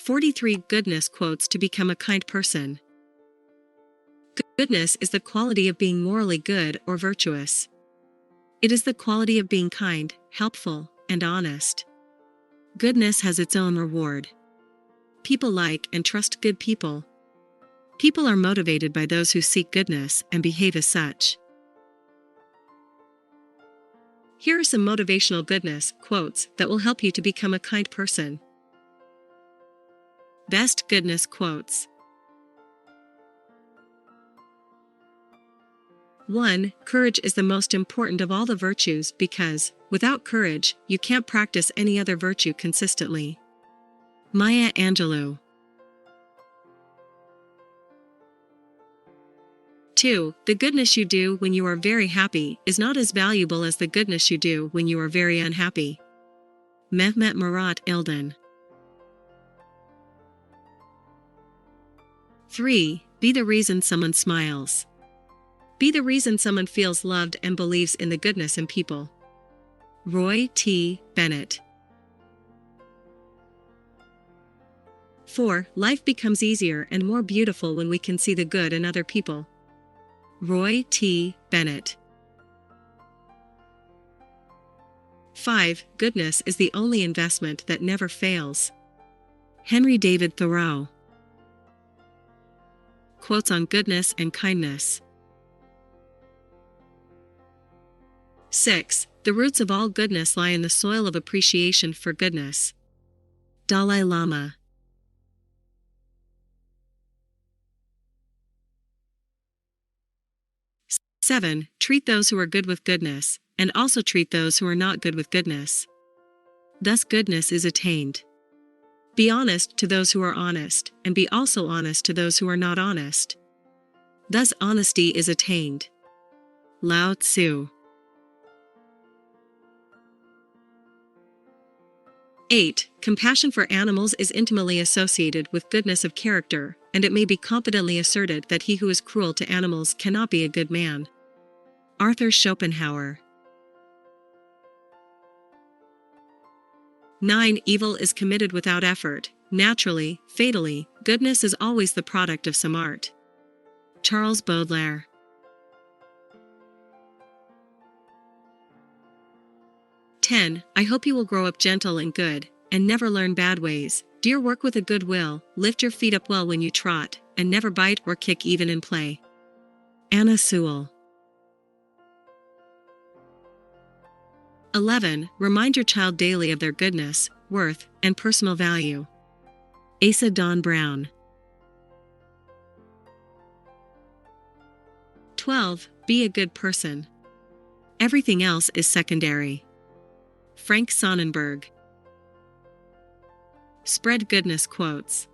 43 Goodness quotes to become a kind person. Goodness is the quality of being morally good or virtuous. It is the quality of being kind, helpful, and honest. Goodness has its own reward. People like and trust good people. People are motivated by those who seek goodness and behave as such. Here are some motivational goodness quotes that will help you to become a kind person. Best goodness quotes. 1. Courage is the most important of all the virtues because, without courage, you can't practice any other virtue consistently. Maya Angelou. 2. The goodness you do when you are very happy is not as valuable as the goodness you do when you are very unhappy. Mehmet Murat Ilden. 3. Be the reason someone smiles. Be the reason someone feels loved and believes in the goodness in people. Roy T. Bennett. 4. Life becomes easier and more beautiful when we can see the good in other people. Roy T. Bennett. 5. Goodness is the only investment that never fails. Henry David Thoreau. Quotes on goodness and kindness. 6. The roots of all goodness lie in the soil of appreciation for goodness. Dalai Lama. 7. Treat those who are good with goodness, and also treat those who are not good with goodness. Thus goodness is attained. Be honest to those who are honest, and be also honest to those who are not honest. Thus honesty is attained. Lao Tzu. 8. Compassion for animals is intimately associated with goodness of character, and it may be confidently asserted that he who is cruel to animals cannot be a good man. Arthur Schopenhauer. 9. Evil is committed without effort, naturally, fatally. Goodness is always the product of some art. Charles Baudelaire. 10. I hope you will grow up gentle and good, and never learn bad ways. Do your work with a good will, lift your feet up well when you trot, and never bite or kick even in play. Anna Sewell. 11. Remind your child daily of their goodness, worth, and personal value. Asa Dawn Brown. 12. Be a good person. Everything else is secondary. Frank Sonnenberg. Spread goodness quotes.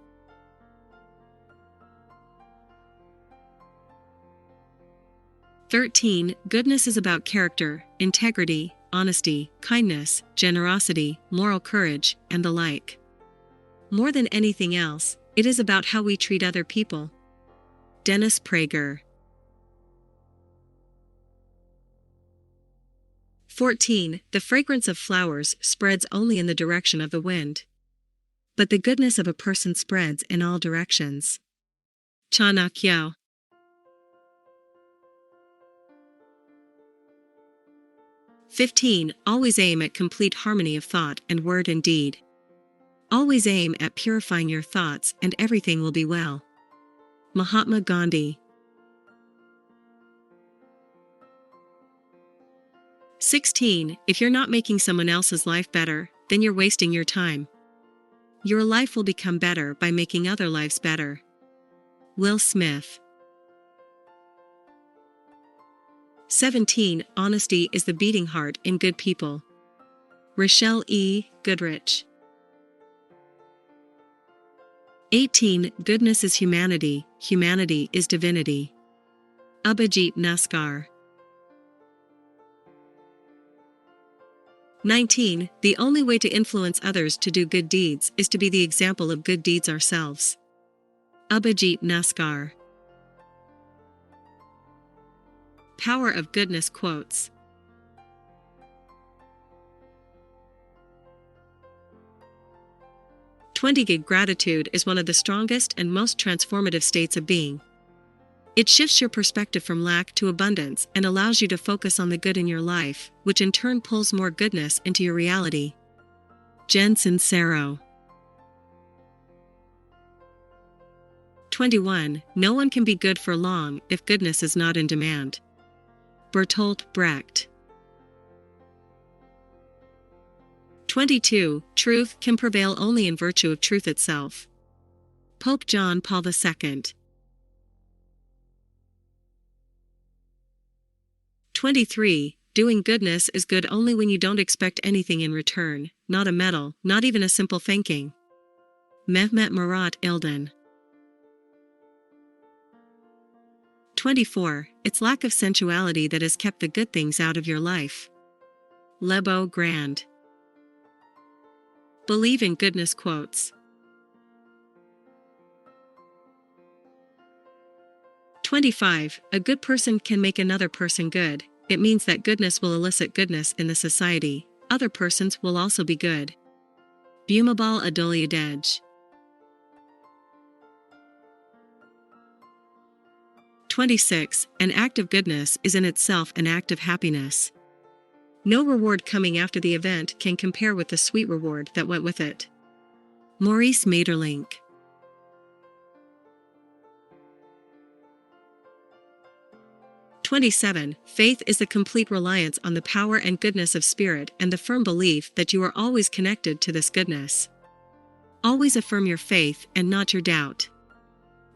13. Goodness is about character, integrity, honesty, kindness, generosity, moral courage, and the like. More than anything else, it is about how we treat other people. Dennis Prager. 14. The fragrance of flowers spreads only in the direction of the wind. But the goodness of a person spreads in all directions. Chanakya. 15. Always aim at complete harmony of thought and word and deed. Always aim at purifying your thoughts and everything will be well. Mahatma Gandhi. 16. If you're not making someone else's life better, then you're wasting your time. Your life will become better by making other lives better. Will Smith. 17. Honesty is the beating heart in good people. Rochelle E. Goodrich. 18. Goodness is humanity, humanity is divinity. Abhijit Naskar. 19. The only way to influence others to do good deeds is to be the example of good deeds ourselves. Abhijit Naskar. Power of goodness quotes. 20 gig gratitude is one of the strongest and most transformative states of being. It shifts your perspective from lack to abundance and allows you to focus on the good in your life, which in turn pulls more goodness into your reality. Jen Sincero. 21. No one can be good for long if goodness is not in demand. Bertolt Brecht. 22. Truth can prevail only in virtue of truth itself. Pope John Paul II. 23. Doing goodness is good only when you don't expect anything in return, not a medal, not even a simple thanking. Mehmet Murat Ilden. 24. It's lack of sensuality that has kept the good things out of your life. Lebo Grand. Believe in goodness quotes. 25. A good person can make another person good. It means that goodness will elicit goodness in the society. Other persons will also be good. Bhumibol Adulyadej. 26. An act of goodness is in itself an act of happiness. No reward coming after the event can compare with the sweet reward that went with it. Maurice Maeterlinck. 27. Faith is the complete reliance on the power and goodness of spirit and the firm belief that you are always connected to this goodness. Always affirm your faith and not your doubt.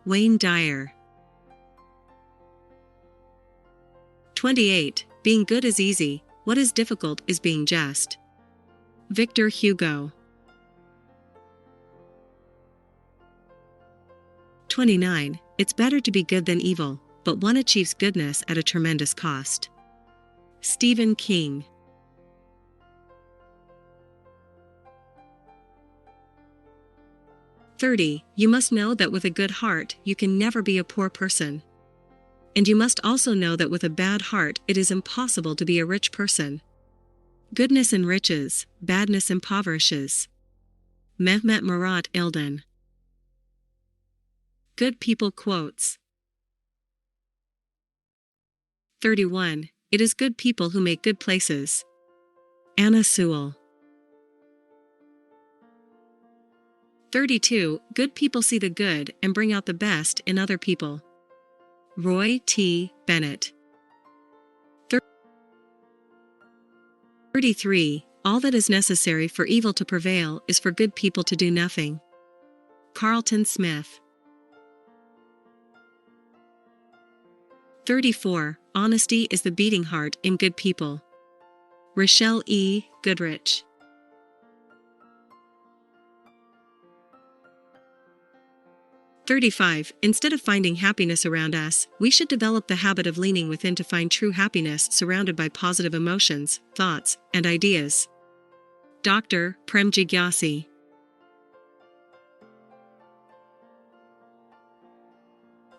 Wayne Dyer. 28. Being good is easy, what is difficult is being just. Victor Hugo. 29. It's better to be good than evil, but one achieves goodness at a tremendous cost. Stephen King. 30. You must know that with a good heart you can never be a poor person. And you must also know that with a bad heart it is impossible to be a rich person. Goodness enriches, badness impoverishes. Mehmet Murat Ilden. Good people quotes. 31. It is good people who make good places. Anna Sewell. 32. Good people see the good and bring out the best in other people. Roy T. Bennett. 33. All that is necessary for evil to prevail is for good people to do nothing. Carlton Smith. 34. Honesty is the beating heart in good people. Rochelle E. Goodrich. 35. Instead of finding happiness around us, we should develop the habit of leaning within to find true happiness surrounded by positive emotions, thoughts, and ideas. Dr. Prem Jigyasi.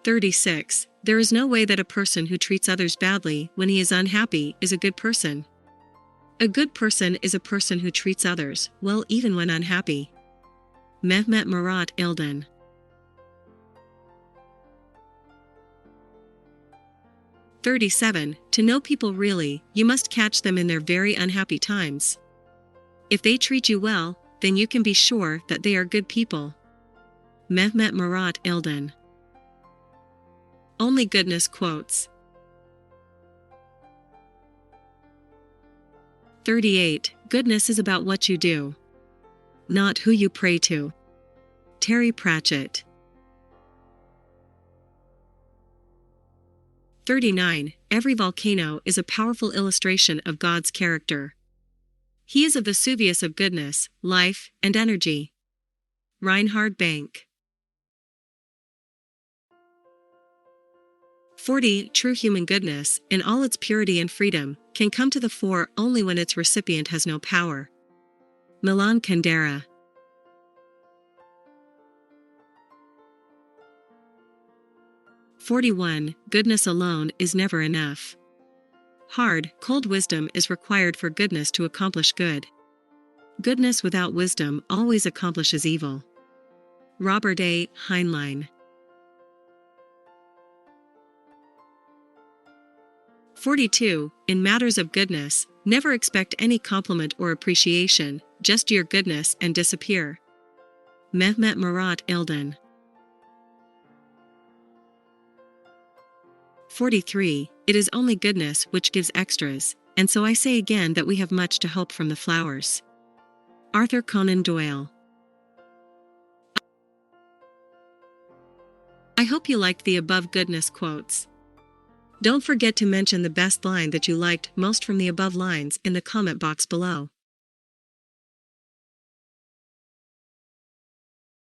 36. There is no way that a person who treats others badly when he is unhappy is a good person. A good person is a person who treats others well even when unhappy. Mehmet Murat Ilden. 37. To know people really, you must catch them in their very unhappy times. If they treat you well, then you can be sure that they are good people. Mehmet Murat Ilden. Only goodness quotes. 38. Goodness is about what you do, not who you pray to. Terry Pratchett. 39. Every volcano is a powerful illustration of God's character. He is a Vesuvius of goodness, life, and energy. Reinhard Bank. 40. True human goodness, in all its purity and freedom, can come to the fore only when its recipient has no power. Milan Kundera. 41. Goodness alone is never enough. Hard, cold wisdom is required for goodness to accomplish good. Goodness without wisdom always accomplishes evil. Robert A. Heinlein. 42. In matters of goodness, never expect any compliment or appreciation, just your goodness and disappear. Mehmet Murat Ilden. 43. It is only goodness which gives extras, and so I say again that we have much to hope from the flowers. Arthur Conan Doyle. I hope you liked the above goodness quotes. Don't forget to mention the best line that you liked most from the above lines in the comment box below.